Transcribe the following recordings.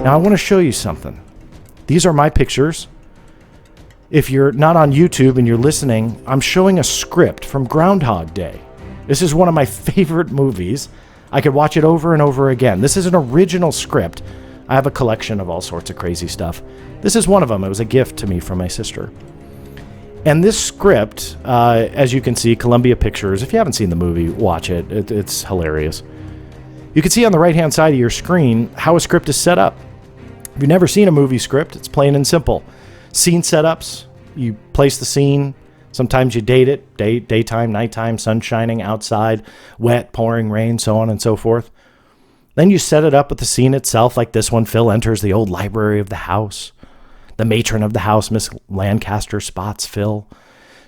Now I want to show you something. These are my pictures. If you're not on YouTube and you're listening, I'm showing a script from Groundhog Day. This is one of my favorite movies. I could watch it over and over again. This is an original script. I have a collection of all sorts of crazy stuff. This is one of them. It was a gift to me from my sister. And this script, as you can see, Columbia Pictures, if you haven't seen the movie, watch it. It's hilarious. You can see on the right-hand side of your screen how a script is set up. If you've never seen a movie script, it's plain and simple. Scene setups, you place the scene. Sometimes you date it, daytime, nighttime, sun shining, outside, wet, pouring rain, so on and so forth. Then you set it up with the scene itself, like this one. Phil enters the old library of the house. The matron of the house, Miss Lancaster, spots Phil.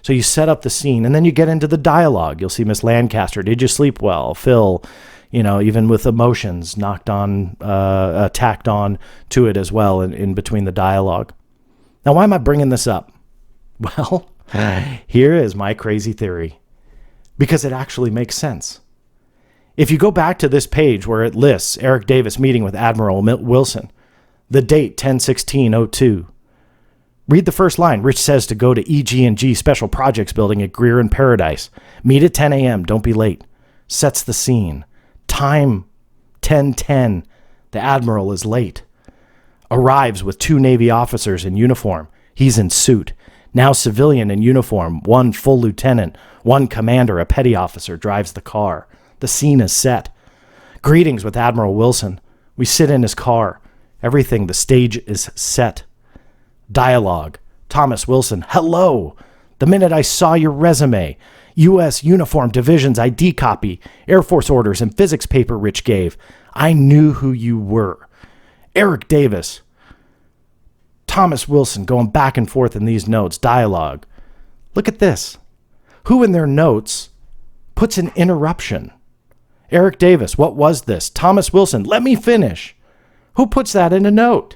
So you set up the scene, and then you get into the dialogue. You'll see Miss Lancaster, did you sleep well? Phil, even with emotions tacked on to it as well in between the dialogue. Now, why am I bringing this up? Well, here is my crazy theory, because it actually makes sense. If you go back to this page where it lists Eric Davis meeting with Admiral Wilson, the date 10/16/02. Read the first line. Rich says to go to EG&G Special Projects Building at Greer and Paradise. Meet at 10 a.m. Don't be late. Sets the scene. Time 10:10. The Admiral is late. Arrives with 2 Navy officers in uniform. He's in suit. Now civilian in uniform, 1 full lieutenant, 1 commander, a petty officer drives the car. The scene is set. Greetings with Admiral Wilson. We sit in his car. Everything, the stage is set. Dialogue. Thomas Wilson, hello. The minute I saw your resume, U.S. Uniform Division's ID copy, Air Force orders, and physics paper Rich gave, I knew who you were. Eric Davis. Thomas Wilson going back and forth in these notes. Dialogue. Look at this. Who in their notes puts an interruption? Eric Davis, what was this? Thomas Wilson, let me finish. Who puts that in a note?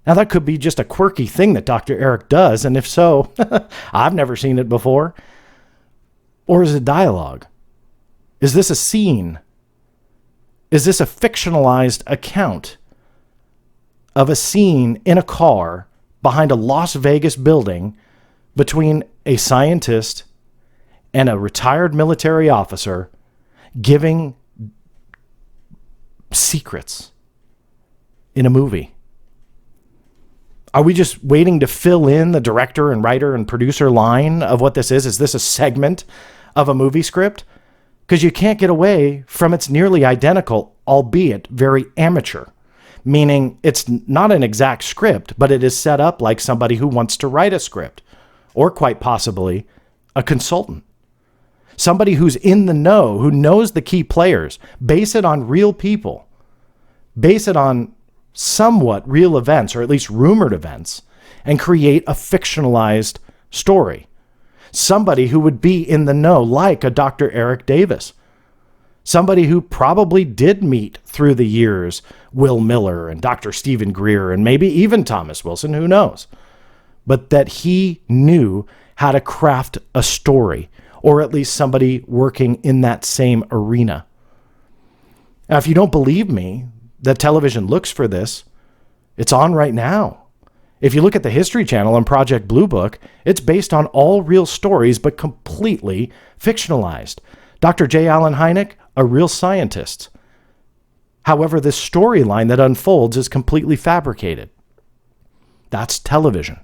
Now, that could be just a quirky thing that Dr. Eric does, and if so, I've never seen it before. Or is it dialogue? Is this a scene? Is this a fictionalized account of a scene in a car behind a Las Vegas building between a scientist and a retired military officer giving secrets in a movie? Are we just waiting to fill in the director and writer and producer line of what this is? Is this a segment of a movie script? Because you can't get away from it's nearly identical, albeit very amateur. Meaning it's not an exact script, but it is set up like somebody who wants to write a script, or quite possibly a consultant. Somebody who's in the know, who knows the key players. Base it on real people. Base it on somewhat real events, or at least rumored events, and create a fictionalized story. Somebody who would be in the know, like a Dr. Eric Davis. Somebody who probably did meet through the years Will Miller and Dr. Stephen Greer and maybe even Thomas Wilson, who knows? But that he knew how to craft a story, or at least somebody working in that same arena. Now, if you don't believe me that television looks for this, it's on right now. If you look at the History Channel on Project Blue Book, it's based on all real stories, but completely fictionalized. Dr. J. Allen Hynek, a real scientist. However, this storyline that unfolds is completely fabricated. That's television.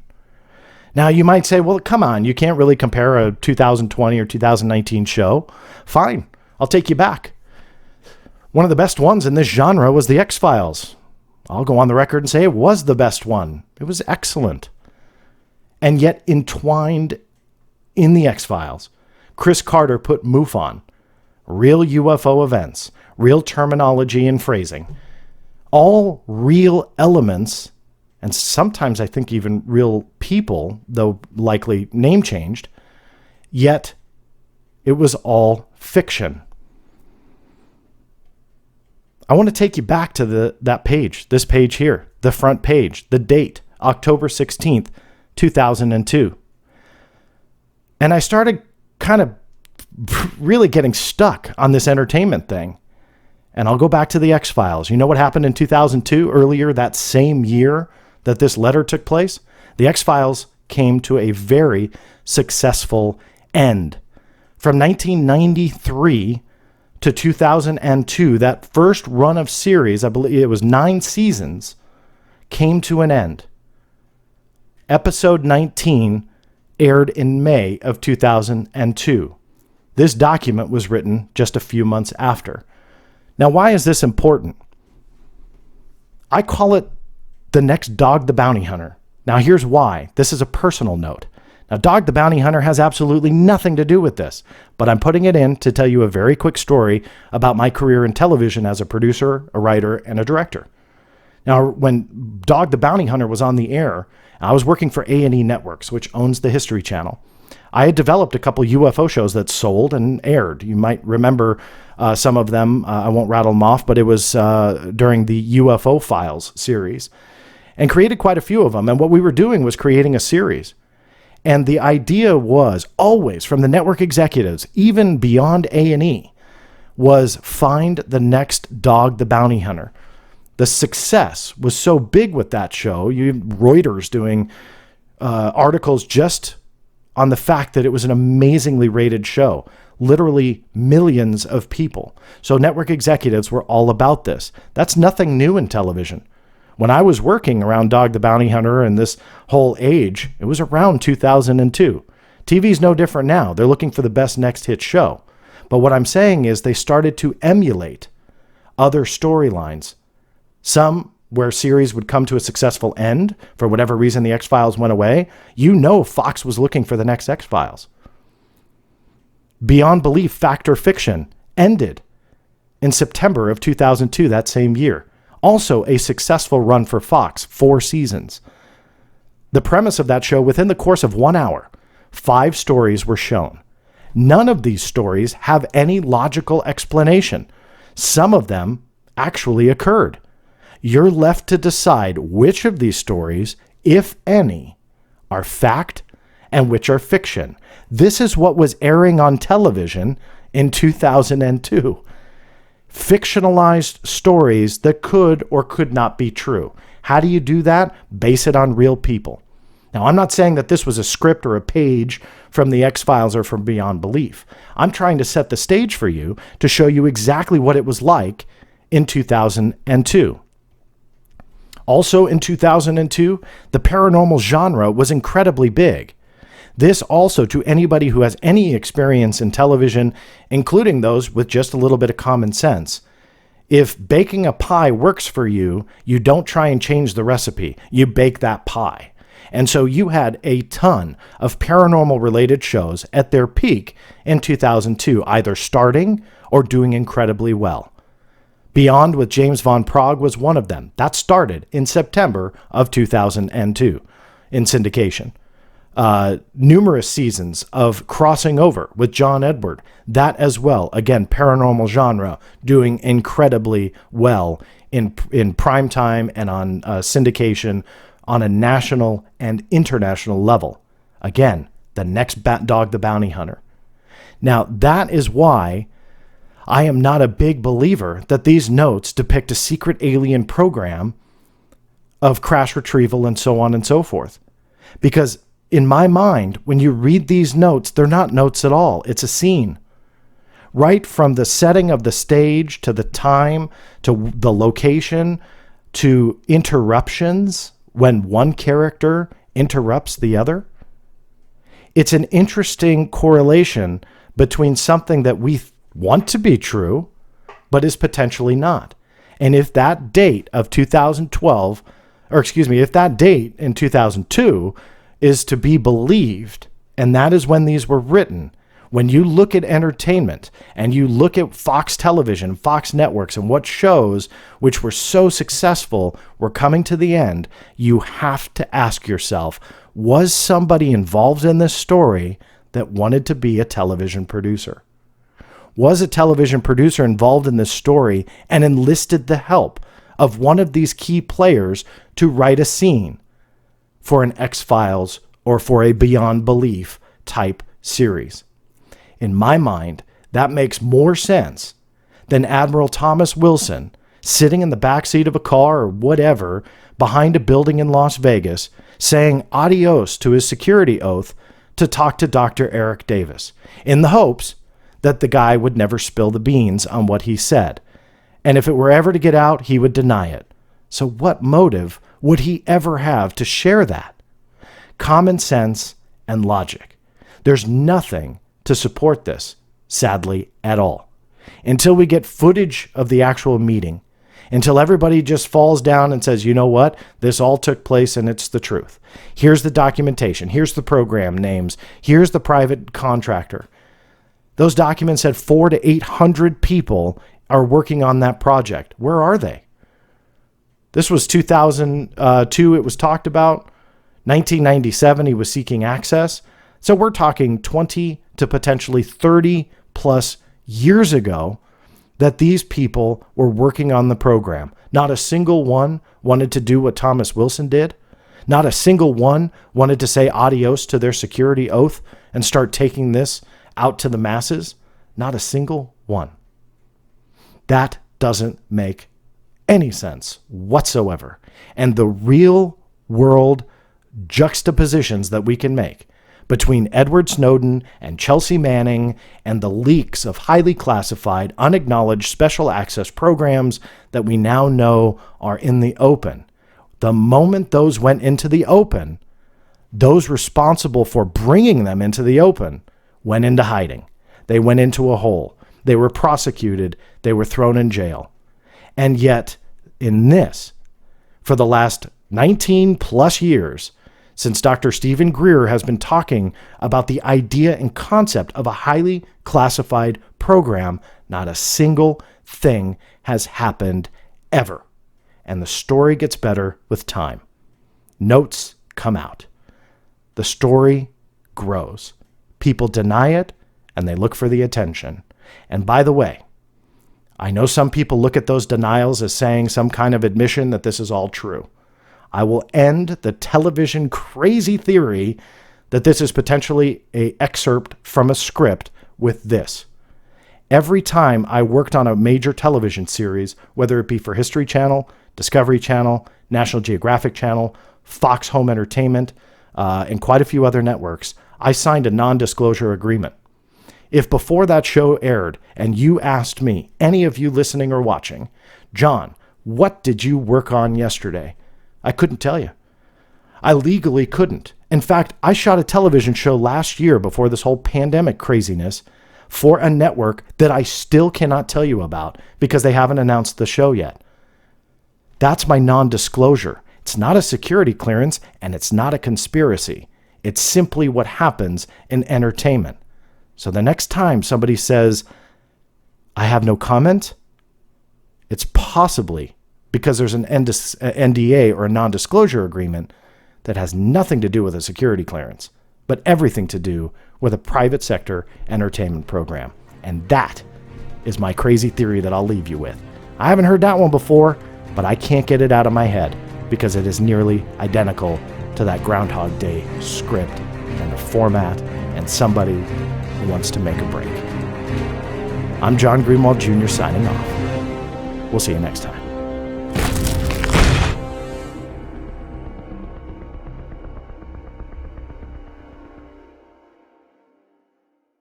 Now, you might say, well, come on, you can't really compare a 2020 or 2019 show. Fine, I'll take you back. One of the best ones in this genre was The X-Files. I'll go on the record and say it was the best one. It was excellent. And yet entwined in The X-Files, Chris Carter put MUFON, real UFO events, real terminology and phrasing, all real elements, and sometimes I think even real people, though likely name changed, yet it was all fiction. I want to take you back to that page, this page here, the front page, the date, October 16th, 2002. And I started kind of really getting stuck on this entertainment thing. And I'll go back to the X-Files. You know what happened in 2002, earlier that same year that this letter took place? The X-Files came to a very successful end. From 1993 to 2002, that first run of series, I believe it was 9 seasons, came to an end. Episode 19 aired in May of 2002. This document was written just a few months after. Now, why is this important? I call it the next Dog the Bounty Hunter. Now, here's why. This is a personal note. Now, Dog the Bounty Hunter has absolutely nothing to do with this, but I'm putting it in to tell you a very quick story about my career in television as a producer, a writer, and a director. Now, when Dog the Bounty Hunter was on the air, I was working for A&E Networks, which owns the History Channel. I had developed a couple UFO shows that sold and aired. You might remember some of them. I won't rattle them off, but it was during the UFO Files series, and created quite a few of them. And what we were doing was creating a series. And the idea was always from the network executives, even beyond A&E, was find the next Dog the Bounty Hunter. The success was so big with that show. You Reuters doing articles just on the fact that it was an amazingly rated show, literally millions of people. So network executives were all about this. That's nothing new in television. When I was working around Dog the Bounty Hunter and this whole age, it was around 2002. TV's no different now. They're looking for the best next hit show. But what I'm saying is they started to emulate other storylines. Some where series would come to a successful end, for whatever reason the X-Files went away. You know Fox was looking for the next X-Files. Beyond Belief, Fact or Fiction ended in September of 2002, that same year. Also a successful run for Fox, 4 seasons. The premise of that show, within the course of 1 hour, 5 stories were shown. None of these stories have any logical explanation. Some of them actually occurred. You're left to decide which of these stories, if any, are fact and which are fiction. This is what was airing on television in 2002. Fictionalized stories that could or could not be true. How do you do that? Base it on real people. Now, I'm not saying that this was a script or a page from the X-Files or from Beyond Belief. I'm trying to set the stage for you to show you exactly what it was like in 2002. Also in 2002, the paranormal genre was incredibly big. This also, to anybody who has any experience in television, including those with just a little bit of common sense, if baking a pie works for you, you don't try and change the recipe. You bake that pie. And so you had a ton of paranormal related shows at their peak in 2002, either starting or doing incredibly well. Beyond with James Von Prague was one of them. That started in September of 2002 in syndication. Numerous seasons of Crossing Over with John Edward. That as well. Again, paranormal genre, doing incredibly well in prime time and on syndication on a national and international level. Again, the next Dog the Bounty Hunter. Now, that is why I am not a big believer that these notes depict a secret alien program of crash retrieval and so on and so forth. Because in my mind, when you read these notes, they're not notes at all. It's a scene. Right from the setting of the stage to the time to the location to interruptions when one character interrupts the other. It's an interesting correlation between something that we want to be true, but is potentially not. And if that date of 2012, if that date in 2002 is to be believed, and that is when these were written, when you look at entertainment and you look at Fox Television, Fox Networks, and what shows which were so successful were coming to the end, you have to ask yourself, was somebody involved in this story that wanted to be a television producer? Was a television producer involved in this story and enlisted the help of one of these key players to write a scene for an X-Files or for a Beyond Belief type series? In my mind, that makes more sense than Admiral Thomas Wilson sitting in the backseat of a car or whatever behind a building in Las Vegas saying adios to his security oath to talk to Dr. Eric Davis in the hopes that the guy would never spill the beans on what he said. And if it were ever to get out, he would deny it. So what motive would he ever have to share that? Common sense and logic. There's nothing to support this, sadly, at all. Until we get footage of the actual meeting, until everybody just falls down and says, you know what, this all took place and it's the truth. Here's the documentation. Here's the program names. Here's the private contractor. Those documents said 400 to 800 people are working on that project. Where are they? This was 2002. It was talked about. 1997, he was seeking access. So we're talking 20 to potentially 30 plus years ago that these people were working on the program. Not a single one wanted to do what Thomas Wilson did. Not a single one wanted to say adios to their security oath and start taking this out to the masses. Not a single one. That doesn't make any sense whatsoever. And the real world juxtapositions that we can make between Edward Snowden and Chelsea Manning and the leaks of highly classified, unacknowledged special access programs that we now know are in the open. The moment those went into the open, those responsible for bringing them into the open went into hiding. They went into a hole. They were prosecuted. They were thrown in jail. And yet, in this, for the last 19 plus years, since Dr. Stephen Greer has been talking about the idea and concept of a highly classified program, not a single thing has happened ever. And the story gets better with time. Notes come out. The story grows. People deny it, and they look for the attention. And by the way, I know some people look at those denials as saying some kind of admission that this is all true. I will end the television crazy theory that this is potentially an excerpt from a script with this. Every time I worked on a major television series, whether it be for History Channel, Discovery Channel, National Geographic Channel, Fox Home Entertainment, and quite a few other networks, I signed a non-disclosure agreement. If before that show aired and you asked me, any of you listening or watching, John, what did you work on yesterday? I couldn't tell you. I legally couldn't. In fact, I shot a television show last year before this whole pandemic craziness for a network that I still cannot tell you about because they haven't announced the show yet. That's my non-disclosure. It's not a security clearance and it's not a conspiracy. It's simply what happens in entertainment. So the next time somebody says, I have no comment, it's possibly because there's an NDA or a non-disclosure agreement that has nothing to do with a security clearance, but everything to do with a private sector entertainment program. And that is my crazy theory that I'll leave you with. I haven't heard that one before, but I can't get it out of my head because it is nearly identical to that Groundhog Day script and the format and somebody who wants to make a break. I'm John Greenwald Jr. signing off. We'll see you next time.